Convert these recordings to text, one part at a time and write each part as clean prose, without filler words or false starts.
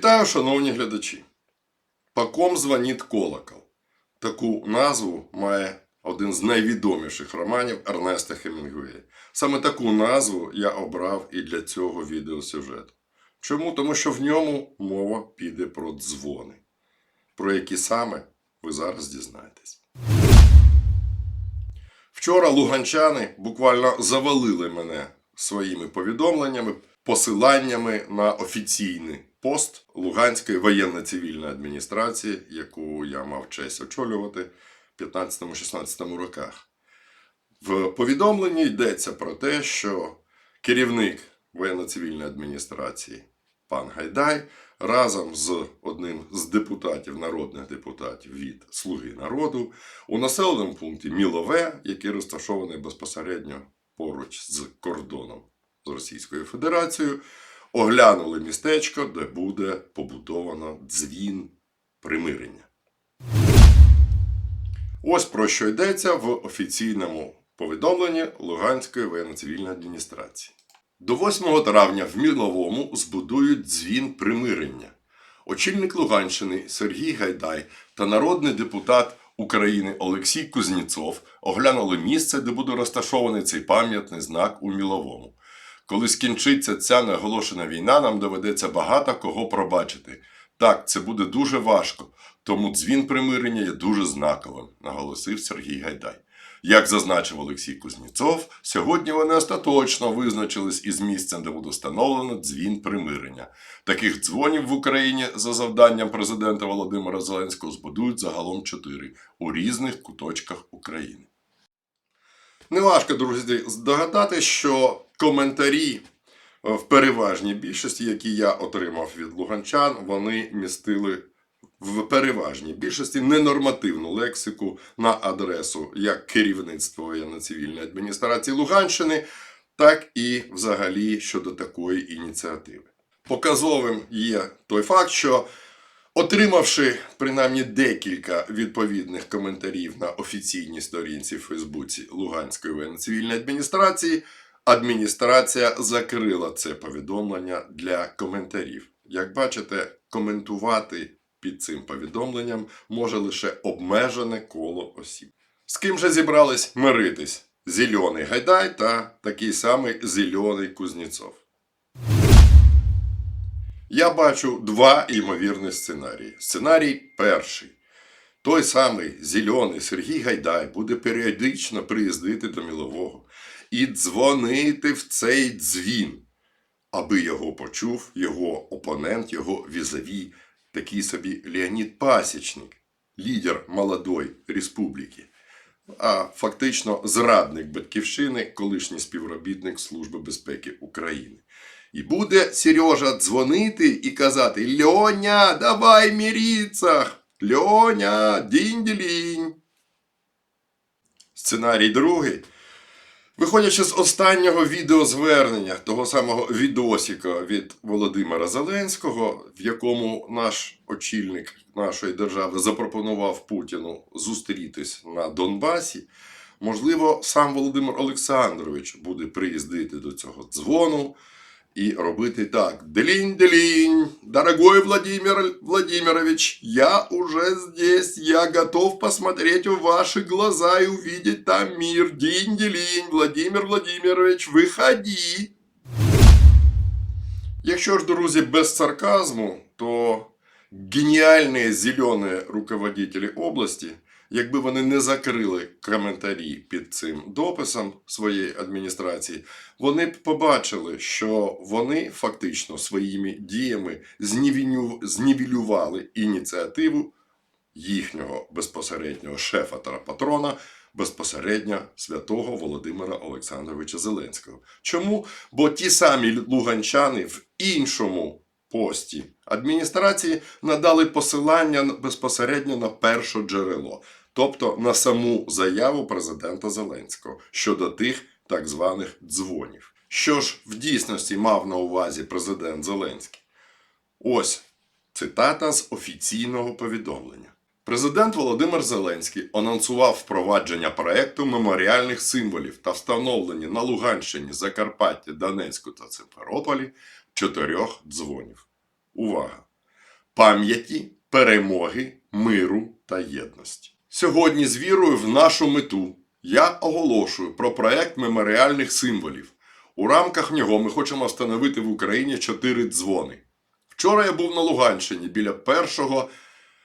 Вітаю, шановні глядачі! «По ком звонит колокол». Таку назву має один з найвідоміших романів Ернеста Хемінгуея. Саме таку назву я обрав і для цього відеосюжету. Чому? Тому що в ньому мова піде про дзвони. Про які саме ви зараз дізнаєтесь. Вчора луганчани буквально завалили мене своїми повідомленнями, посиланнями на офіційний пост Луганської воєнно-цивільної адміністрації, яку я мав честь очолювати в 15-16 роках. В повідомленні йдеться про те, що керівник воєнно-цивільної адміністрації пан Гайдай разом з одним з депутатів, народних депутатів від «Слуги народу» у населеному пункті Мілове, який розташований безпосередньо поруч з кордоном з Російською Федерацією, оглянули містечко, де буде побудовано дзвін примирення. Ось про що йдеться в офіційному повідомленні Луганської воєнно-цивільної адміністрації. До 8 травня в Міловому збудують дзвін примирення. Очільник Луганщини Сергій Гайдай та народний депутат України Олексій Кузнєцов оглянули місце, де буде розташований цей пам'ятний знак у Міловому. Коли скінчиться ця неоголошена війна, нам доведеться багато кого пробачити. Так, це буде дуже важко, тому дзвін примирення є дуже знаковим, наголосив Сергій Гайдай. Як зазначив Олексій Кузнєцов, сьогодні вони остаточно визначились із місцем, де буде встановлено дзвін примирення. Таких дзвонів в Україні за завданням президента Володимира Зеленського збудують загалом 4 у різних куточках України. Неважко, друзі, здогадати, що коментарі в переважній більшості, які я отримав від луганчан, вони містили в переважній більшості ненормативну лексику на адресу як керівництва воєнно-цивільної адміністрації Луганщини, так і взагалі щодо такої ініціативи. Показовим є той факт, що отримавши принаймні декілька відповідних коментарів на офіційній сторінці в Фейсбуці Луганської воєнно-цивільної адміністрації, адміністрація закрила це повідомлення для коментарів. Як бачите, коментувати під цим повідомленням може лише обмежене коло осіб. З ким же зібрались миритись? Зелений Гайдай та такий самий Зелений Кузнєцов. Я бачу два ймовірні сценарії. Сценарій перший. Той самий Зелений Сергій Гайдай буде періодично приїздити до Мілового і дзвонити в цей дзвін, аби його почув його опонент, його візаві, такий собі Леонід Пасічник, лідер молодої республіки, а фактично зрадник Батьківщини, колишній співробітник Служби безпеки України. І буде Сережа дзвонити і казати: «Льоня, давай мириться! Льоня, дінь-ділінь!» Сценарій другий. Виходячи з останнього відеозвернення, того самого відосика від Володимира Зеленського, в якому наш очільник нашої держави запропонував Путіну зустрітись на Донбасі, можливо, сам Володимир Олександрович буде приїздити до цього дзвону і робити так: «Делінь-делінь, дорогой Владимир Владимирович, я уже здесь, я готов посмотреть в ваши глаза и увидеть там мир. Динь-делинь, Владимир Владимирович, выходи». Якщо ж, друзі, без сарказму, то геніальні зелені руководителі області, якби вони не закрили коментарі під цим дописом своєї адміністрації, вони б побачили, що вони фактично своїми діями знівелювали ініціативу їхнього безпосереднього шефа та патрона, безпосередньо святого Володимира Олександровича Зеленського. Чому? Бо ті самі луганчани в іншому пості адміністрації надали посилання безпосередньо на перше джерело, тобто на саму заяву президента Зеленського щодо тих так званих дзвонів. Що ж в дійсності мав на увазі президент Зеленський? Ось цитата з офіційного повідомлення. Президент Володимир Зеленський анонсував впровадження проєкту меморіальних символів та встановлення на Луганщині, Закарпатті, Донецьку та Симферополі 4 дзвонів. Увага! пам'яті, перемоги, миру та єдності. Сьогодні з вірою в нашу мету я оголошую про проект меморіальних символів. У рамках нього ми хочемо встановити в Україні 4 дзвони. Вчора я був на Луганщині біля першого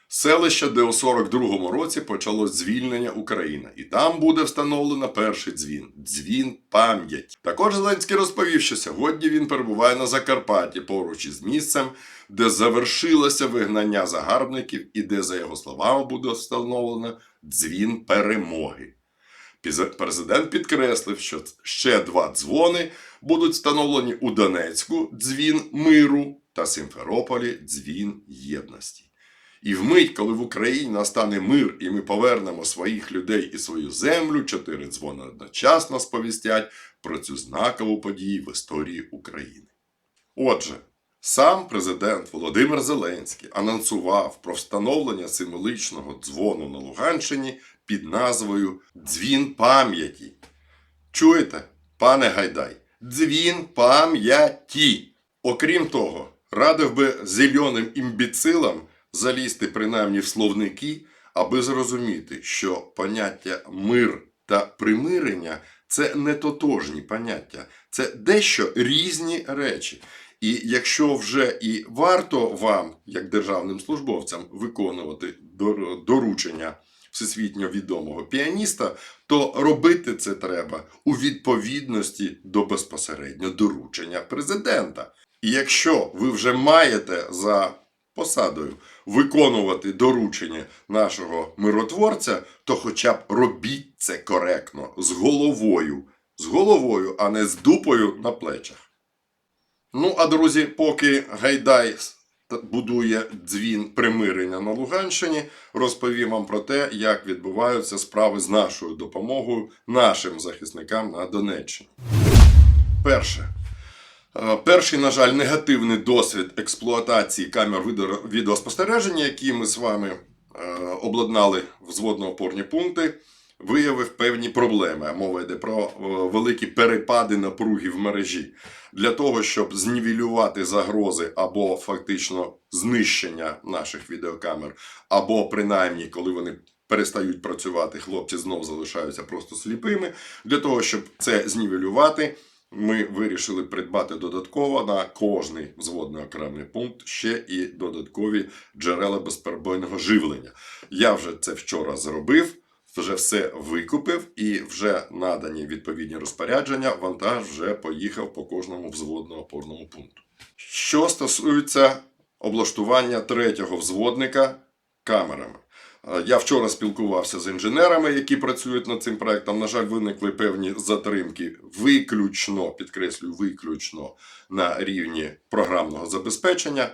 селища, де у 42-му році почалось звільнення України. І там буде встановлено перший дзвін – дзвін пам'яті. Також Зеленський розповів, що сьогодні він перебуває на Закарпатті поруч із місцем, де завершилося вигнання загарбників і де, за його словами, буде встановлено дзвін перемоги. Президент підкреслив, що ще 2 дзвони будуть встановлені у Донецьку – дзвін миру та Сімферополі – дзвін єдності. І вмить, коли в Україні настане мир і ми повернемо своїх людей і свою землю, 4 дзвони одночасно сповістять про цю знакову подію в історії України. Отже, сам президент Володимир Зеленський анонсував про встановлення символічного дзвону на Луганщині під назвою «Дзвін пам'яті». Чуєте, пане Гайдай? Дзвін пам'яті. Окрім того, радив би зеленим імбіцилам залізти принаймні в словники, аби зрозуміти, що поняття «мир» та «примирення» – це не тотожні поняття, це дещо різні речі. І якщо вже і варто вам, як державним службовцям, виконувати доручення всесвітньо відомого піаніста, то робити це треба у відповідності до безпосередньо доручення президента. І якщо ви вже маєте за посадою виконувати доручення нашого миротворця, то хоча б робіть це коректно, з головою, а не з дупою на плечах. Ну, а друзі, поки Гайдай будує дзвін примирення на Луганщині, розповім вам про те, як відбуваються справи з нашою допомогою нашим захисникам на Донеччині. Перший, на жаль, негативний досвід експлуатації камер відеоспостереження, які ми з вами обладнали взводно-опорні пункти, виявив певні проблеми. Мова йде про великі перепади напруги в мережі. Для того, щоб знівелювати загрози або фактично знищення наших відеокамер, або принаймні, коли вони перестають працювати, хлопці знов залишаються просто сліпими. Для того, щоб це знівелювати, ми вирішили придбати додатково на кожний взводний окремий пункт ще і додаткові джерела безперебойного живлення. Я вже це вчора зробив, вже все викупив і вже надані відповідні розпорядження, вантаж вже поїхав по кожному взводно-опорному пункту. Що стосується облаштування 3-го взводника камерами. Я вчора спілкувався з інженерами, які працюють над цим проектом. На жаль, виникли певні затримки виключно, підкреслюю, виключно на рівні програмного забезпечення.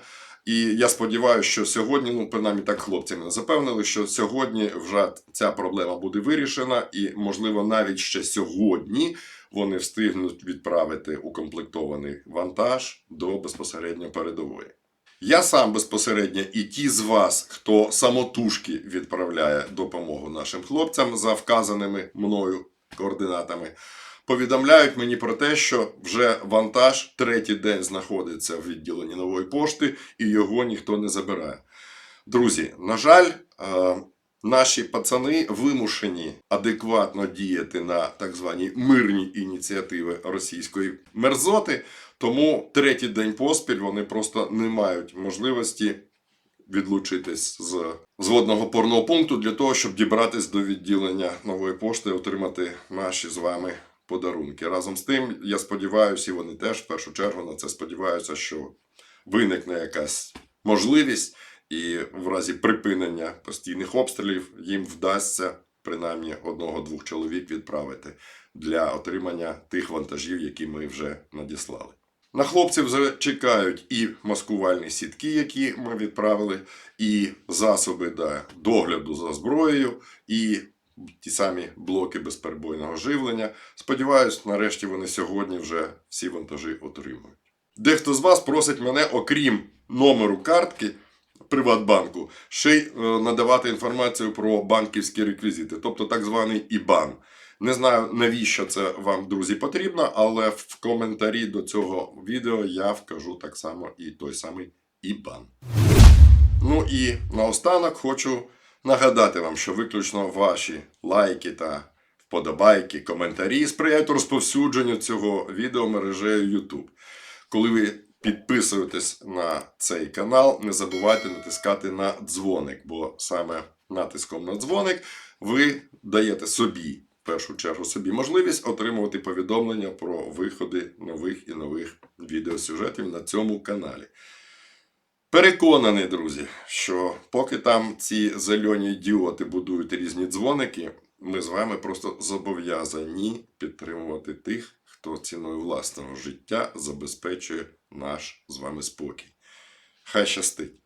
І я сподіваюся, що сьогодні, принаймні так хлопці мене запевнили, що сьогодні вже ця проблема буде вирішена і, можливо, навіть ще сьогодні вони встигнуть відправити укомплектований вантаж до безпосередньо передової. Я сам безпосередньо і ті з вас, хто самотужки відправляє допомогу нашим хлопцям за вказаними мною координатами, повідомляють мені про те, що вже вантаж 3-й день знаходиться в відділенні Нової пошти і його ніхто не забирає. Друзі, на жаль, наші пацани вимушені адекватно діяти на так звані мирні ініціативи російської мерзоти, тому 3-й день поспіль вони просто не мають можливості відлучитись з взводного опорного пункту для того, щоб дібратись до відділення Нової пошти і отримати наші з вами подарунки. Разом з тим, я сподіваюся, і вони теж в першу чергу на це сподіваються, що виникне якась можливість і в разі припинення постійних обстрілів їм вдасться принаймні 1-2 чоловік відправити для отримання тих вантажів, які ми вже надіслали. На хлопців вже чекають і маскувальні сітки, які ми відправили, і засоби догляду за зброєю, і ті самі блоки безперебойного живлення. Сподіваюсь, нарешті вони сьогодні вже всі вантажі отримують. Дехто з вас просить мене, окрім номеру картки Приватбанку, ще й надавати інформацію про банківські реквізити, тобто так званий ІБАН. Не знаю, навіщо це вам, друзі, потрібно, але в коментарі до цього відео я вкажу так само і той самий ІБАН. Ну і наостанок хочу нагадати вам, що виключно ваші лайки та вподобайки, коментарі сприяють розповсюдженню цього відео мережею YouTube. Коли ви підписуєтесь на цей канал, не забувайте натискати на дзвоник, бо саме натиском на дзвоник ви даєте собі, в першу чергу собі, можливість отримувати повідомлення про виходи нових і нових відеосюжетів на цьому каналі. Переконаний, друзі, що поки там ці зелені ідіоти будують різні дзвоники, ми з вами просто зобов'язані підтримувати тих, хто ціною власного життя забезпечує наш з вами спокій. Хай щастить!